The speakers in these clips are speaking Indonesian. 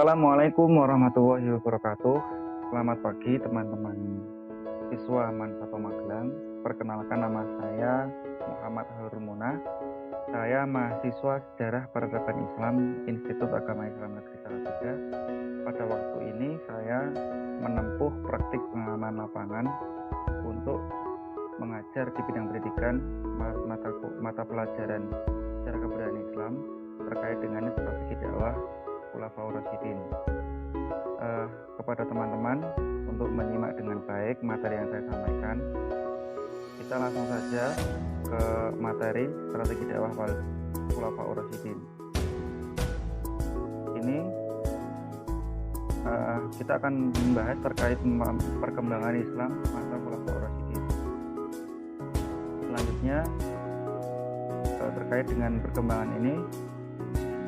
Assalamualaikum warahmatullahi wabarakatuh. Selamat pagi teman-teman siswa Manfaat Magelang. Perkenalkan, nama saya Muhammad Harun Munah. Saya mahasiswa Sejarah Peradaban Islam Institut Agama Islam Negeri Salatiga. Pada waktu ini saya menempuh praktik pengalaman lapangan untuk mengajar di bidang pendidikan mata pelajaran sejarah kebudayaan Islam terkait dengan strategi dakwah Khulafaur Rasyidin. Kepada teman-teman untuk menyimak dengan baik materi yang saya sampaikan, kita langsung saja ke materi strategi dakwah Khulafaur Rasyidin. Ini kita akan membahas terkait perkembangan Islam masa Khulafaur Rasyidin. Selanjutnya terkait dengan perkembangan ini,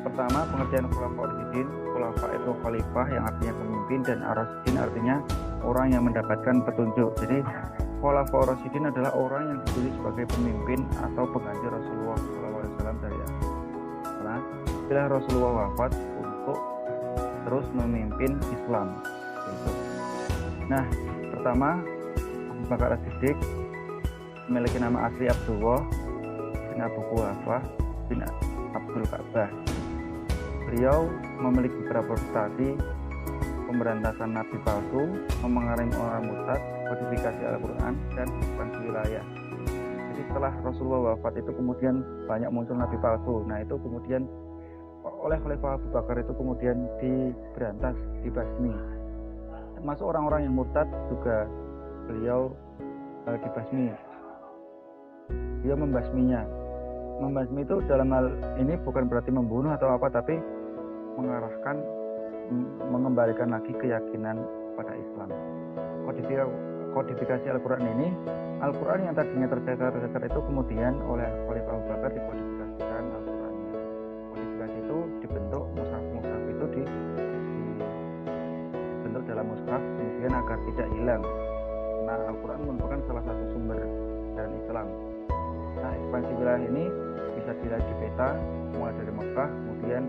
pertama, pengertian Khulafaur Rasyidin. Khulafa itu khalifah yang artinya pemimpin, dan ar-rasyidin artinya orang yang mendapatkan petunjuk. Jadi Khulafaur Rasyidin adalah orang yang dipilih sebagai pemimpin atau pengganti Rasulullah SAW dari setelah bila Rasulullah wafat untuk terus memimpin Islam. Nah, pertama, Abu Bakar As-Siddiq memiliki nama asli Abdullah bin Abu Quhafah bin Abdul Ka'bah. Beliau memiliki beberapa prestasi: pemberantasan nabi palsu, memengaruhi orang murtad, kodifikasi Al-Quran, dan ekspansi wilayah. Jadi setelah Rasulullah wafat itu kemudian banyak muncul nabi palsu. Nah, itu kemudian oleh Khalifah Abu Bakar itu kemudian diberantas, dibasmi. Termasuk orang-orang yang murtad juga beliau dibasmi. Dia membasminya. Membasmi itu dalam hal ini bukan berarti membunuh atau apa, tapi mengarahkan, mengembalikan lagi keyakinan pada Islam. Kodifikasi Al-Quran ini, Al-Quran yang tadinya tercecer itu kemudian oleh Khalifah Abu Bakar dikodifikasikan Al-Qurannya. Kodifikasi itu dibentuk, mushaf itu dibentuk dalam mushaf kemudian agar tidak hilang. Nah, Al-Quran merupakan salah satu sumber ajaran Islam. Nah, ekspansi wilayah ini bisa dilihat di peta mulai dari Mekah, kemudian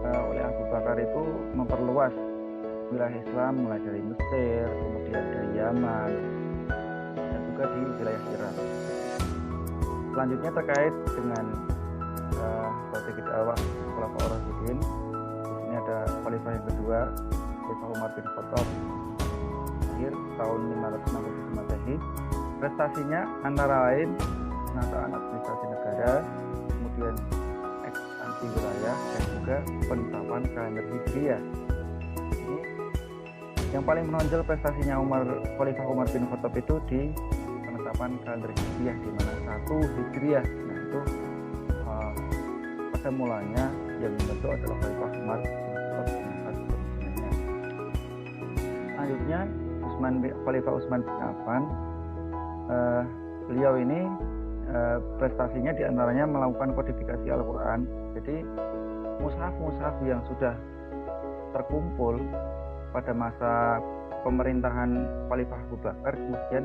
oleh Abu Bakar itu memperluas wilayah Islam mulai dari Mesir, kemudian dari Yaman, dan juga di wilayah Iran. Selanjutnya terkait dengan strategi dakwah Khulafaur Rasyidin. Di sini ada khalifah yang kedua, Khalifah Umar bin Khattab, akhir tahun 567 Masehi. Prestasinya antara lain penataan administrasi negara, kemudian ekspansi wilayah, dan juga penetapan kalender Hijriah. Ini yang paling menonjol prestasinya Khalifah Umar bin Khattab itu di penetapan kalender Hijriah, di mana 1 Hijriah. Nah, itu pada mulanya yang membentuk adalah Khalifah Umar bin Khattab. Selanjutnya Khalifah Utsman bin Affan. Beliau ini prestasinya diantaranya melakukan kodifikasi Al-Quran. Jadi mushaf-mushaf yang sudah terkumpul pada masa pemerintahan Khalifah Abu Bakar kemudian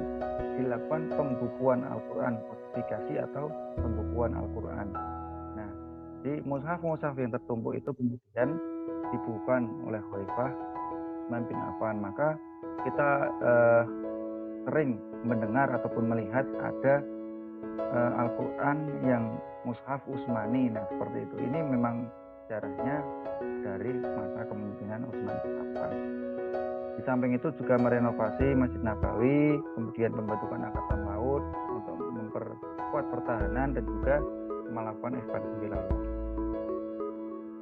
dilakukan pembukuan Al-Quran, kodifikasi atau pembukuan Al-Quran. Nah, di mushaf-mushaf yang tertumpuk itu kemudian dibukukan oleh Khalifah Utsman bin Affan. Maka kita sering mendengar ataupun melihat ada Al-Quran yang mushaf Utsmani. Nah, seperti itu. Ini memang sejarahnya dari masa kepemimpinan Utsman bin Affan. Di samping itu juga merenovasi Masjid Nabawi, kemudian pembentukan Angkatan Laut untuk memperkuat pertahanan dan juga melakukan ekspansi wilayah.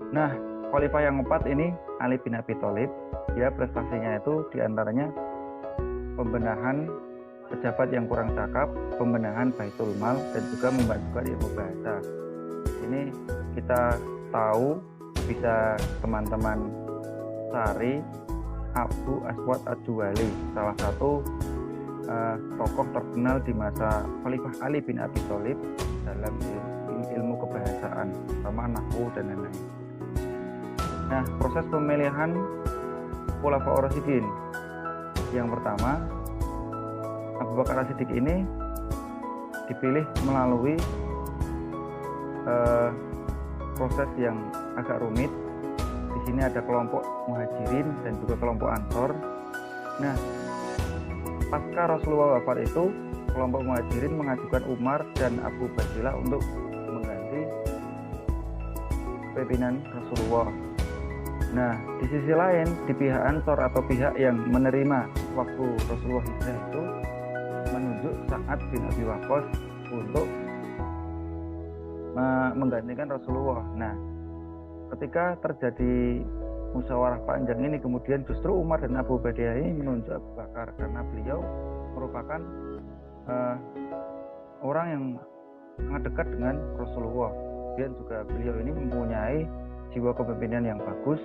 Nah, khalifah yang keempat ini Ali bin Abi Thalib. Dia prestasinya itu diantaranya pembenahan pejabat yang kurang cakap, pembenahan Baitul Mal, dan juga membantu ilmu bahasa. Ini kita tahu, bisa teman-teman cari Abu Aswad Ad-Duwali, salah satu tokoh terkenal di masa Khalifah Ali bin Abi Thalib dalam ilmu kebahasaan, sama nahwu dan lain-lain. Nah, proses pemilihan Khulafaur Rasyidin. Yang pertama, Abu Bakar As-Siddiq ini dipilih melalui proses yang agak rumit. Di sini ada kelompok Muhajirin dan juga kelompok Ansor. Nah, pasca Rasulullah wafat itu, kelompok Muhajirin mengajukan Umar dan Abu Ubaidah untuk mengganti pimpinan Rasulullah. Nah, di sisi lain, di pihak Ansor atau pihak yang menerima waktu Rasulullah hijrah itu menunjuk Sa'ad bin Abi Waqqas untuk menggantikan Rasulullah. Nah, ketika terjadi musyawarah panjang ini, kemudian justru Umar dan Abu Ubaidah ini menunjuk Abu Bakar karena beliau merupakan orang yang sangat dekat dengan Rasulullah. Dan juga beliau ini mempunyai jiwa kepemimpinan yang bagus,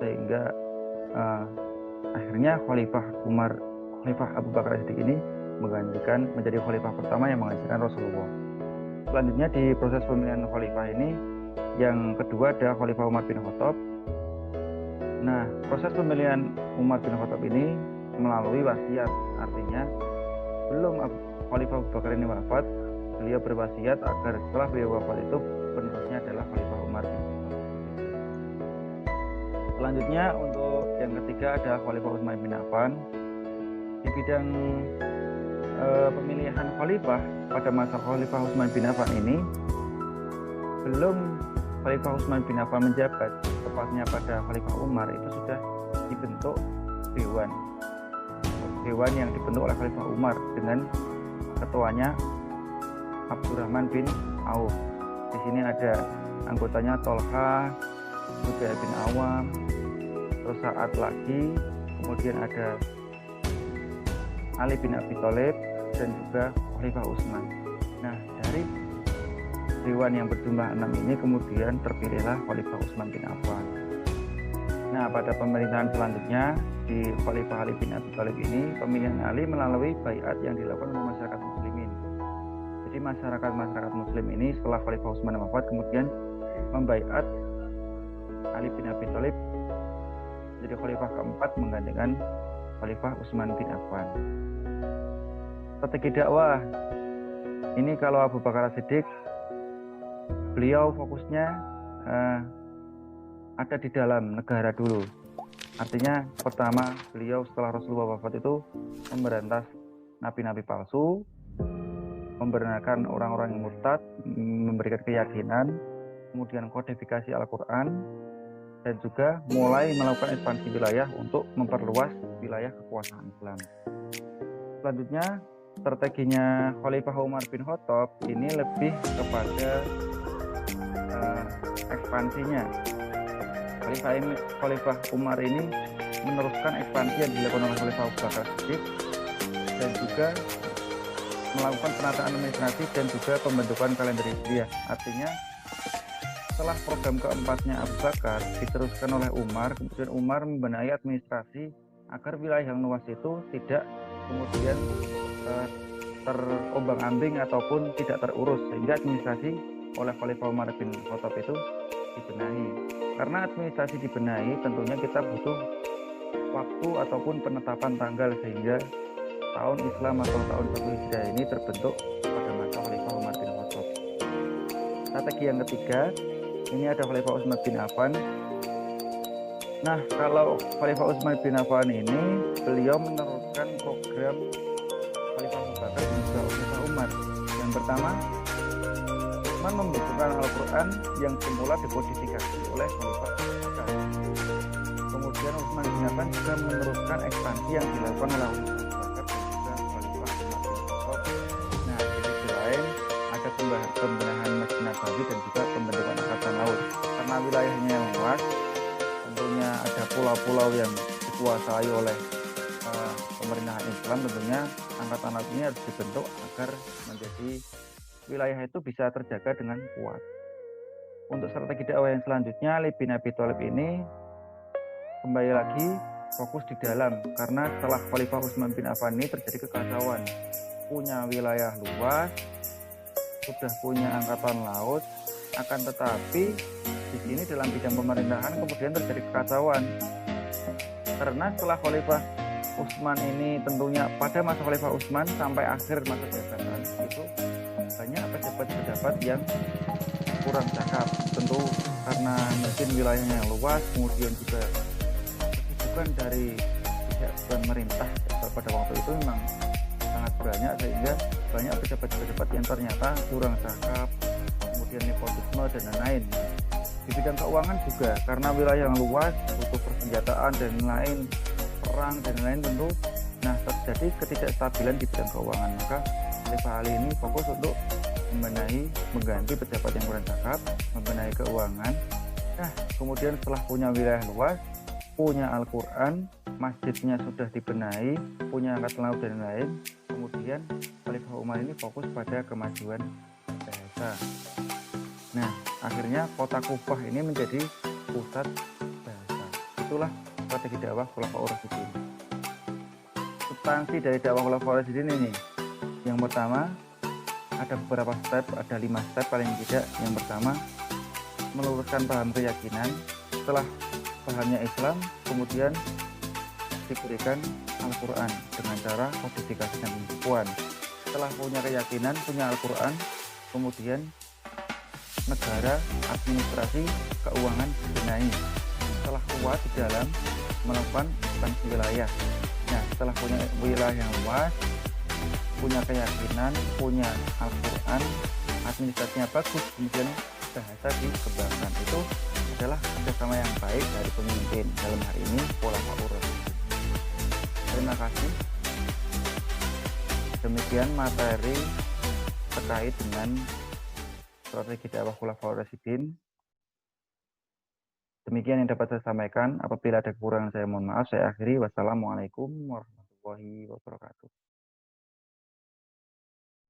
sehingga akhirnya Khalifah Abu Bakar As-Siddiq ini menggantikan menjadi khalifah pertama yang menggantikan Rasulullah. Selanjutnya di proses pemilihan khalifah ini, yang kedua ada Khalifah Umar bin Khattab. Nah, proses pemilihan Umar bin Khattab ini melalui wasiat, artinya belum Khalifah Abu Bakar ini wafat, beliau berwasiat agar setelah beliau wafat itu penerusnya adalah Khalifah Umar bin Khattab. Selanjutnya untuk yang ketiga ada Khalifah Utsman bin Affan. Di bidang pemilihan khalifah pada masa Khalifah Utsman bin Affan ini, belum Khalifah Utsman bin Affan menjabat, tepatnya pada Khalifah Umar, itu sudah dibentuk dewan yang dibentuk oleh Khalifah Umar dengan ketuanya Abdurrahman bin Auf. Di sini ada anggotanya Tolha, Zubair bin Awam, terus Sa'ad lagi, kemudian ada Ali bin Abi Thalib dan juga Khalifah Utsman. Nah, dari dewan yang berjumlah 6 ini kemudian terpilihlah Khalifah Utsman bin Affan. Nah, pada pemerintahan selanjutnya di Khalifah Ali bin Abi Thalib ini, pemilihan Ali melalui baiat yang dilakukan oleh masyarakat muslimin. Jadi masyarakat muslim ini setelah Khalifah Utsman wafat kemudian membaiat Ali bin Abi Thalib jadi khalifah keempat menggantikan Khalifah Utsman bin Affan. Strategi dakwah ini, kalau Abu Bakar As-Siddiq, beliau fokusnya ada di dalam negara dulu. Artinya pertama, beliau setelah Rasulullah wafat itu memberantas nabi-nabi palsu, membenarkan orang-orang yang murtad, memberikan keyakinan, kemudian kodifikasi Al-Quran, dan juga mulai melakukan ekspansi wilayah untuk memperluas wilayah kekuasaan Islam. Selanjutnya, strateginya Khalifah Umar bin Khattab ini lebih kepada ekspansinya. Khalifah Umar ini meneruskan ekspansi yang dilakukan oleh Khalifah Abu Bakar As-Siddiq dan juga melakukan penataan administrasi dan juga pembentukan kalender Hijriah. Artinya setelah program keempatnya Abu Bakar diteruskan oleh Umar, kemudian Umar membenahi administrasi agar wilayah yang luas itu tidak kemudian terombang-ambing ataupun tidak terurus, sehingga administrasi oleh Khalifah Umar bin Khattab itu dibenahi. Karena administrasi dibenahi, tentunya kita butuh waktu ataupun penetapan tanggal sehingga tahun Islam atau tahun 1 Hijriah ini terbentuk pada masa Khalifah Umar bin Khattab. Strategi yang ketiga, ini ada Khalifah Utsman bin Affan. Nah, kalau Khalifah Utsman bin Affan ini, beliau meneruskan program Khalifah Abu Bakar dan juga Khalifah Umar. Yang pertama, Utsman membukukan Al-Quran yang semula dikodifikasi oleh Khalifah Abu Bakar. Kemudian Utsman bin Affan juga meneruskan ekspansi yang dilakukan oleh Abu Bakar dan juga Khalifah Umar bin Khattab. Nah, di sisi lain ada pembenahan Masjid Nabawi dan juga pembentukan Angkatan Laut. Karena wilayahnya yang luas, tentunya ada pulau-pulau yang dikuasai oleh pemerintahan Islam, tentunya Angkatan Laut ini harus dibentuk agar menjadi wilayah itu bisa terjaga dengan kuat. Untuk strategi dakwah yang selanjutnya, Ali bin Abi Thalib ini kembali lagi fokus di dalam, karena setelah Khalifah Utsman bin Affan ini terjadi kekacauan, punya wilayah luas, sudah punya angkatan laut, akan tetapi di sini dalam bidang pemerintahan kemudian terjadi kekacauan. Karena setelah Khalifah Utsman ini, tentunya pada masa Khalifah Utsman sampai akhir masa jabatan itu banyak pejabat-pejabat yang kurang cakap. Tentu itu karena mungkin wilayahnya yang luas, kemudian juga kesibukan dari pihak pemerintah pada waktu itu memang sangat banyak, sehingga banyak pejabat-pejabat yang ternyata kurang cakap, kemudian nepotisme dan lain-lain. Di bidang keuangan juga karena wilayah yang luas, butuh persenjataan dan lain, perang dan lain tentu. Nah, terjadi ketidakstabilan di bidang keuangan, maka Pak Ali ini fokus untuk mengganti pejabat yang kurang cakap, membenahi keuangan. Nah, kemudian setelah punya wilayah luas, punya Al-Quran, masjidnya sudah dibenahi, punya angkatan laut dan lain, kemudian Khalifah Umar ini fokus pada kemajuan bahasa. Nah, akhirnya kota Kufah ini menjadi pusat bahasa. Itulah strategi dakwah Khulafaur Rasyidin. Substansi dari dakwah Khulafaur Rasyidin ini, yang pertama ada beberapa step, ada 5 step paling tidak. Yang pertama, meluruskan paham keyakinan. Setelah pahamnya Islam, kemudian diberikan Al-Quran dengan cara kodifikasi dan pembukuan. Setelah punya keyakinan, punya Al-Quran, kemudian negara, administrasi, keuangan dibenahi. Setelah kuat di dalam melakukan ekspansi wilayah. Nah, setelah punya wilayah yang luas, punya keyakinan, punya Al-Quran, administrasinya bagus, kemudian bahasa dikembangkan. Itu adalah kerjasama yang baik dari pemimpin, dalam hal ini Khulafaur Rasyidin. Terima kasih. Demikian materi terkait dengan strategi dakwah Khulafaur Rasyidin. Demikian yang dapat saya sampaikan. Apabila ada kekurangan saya mohon maaf. Saya akhiri. Wassalamualaikum warahmatullahi wabarakatuh.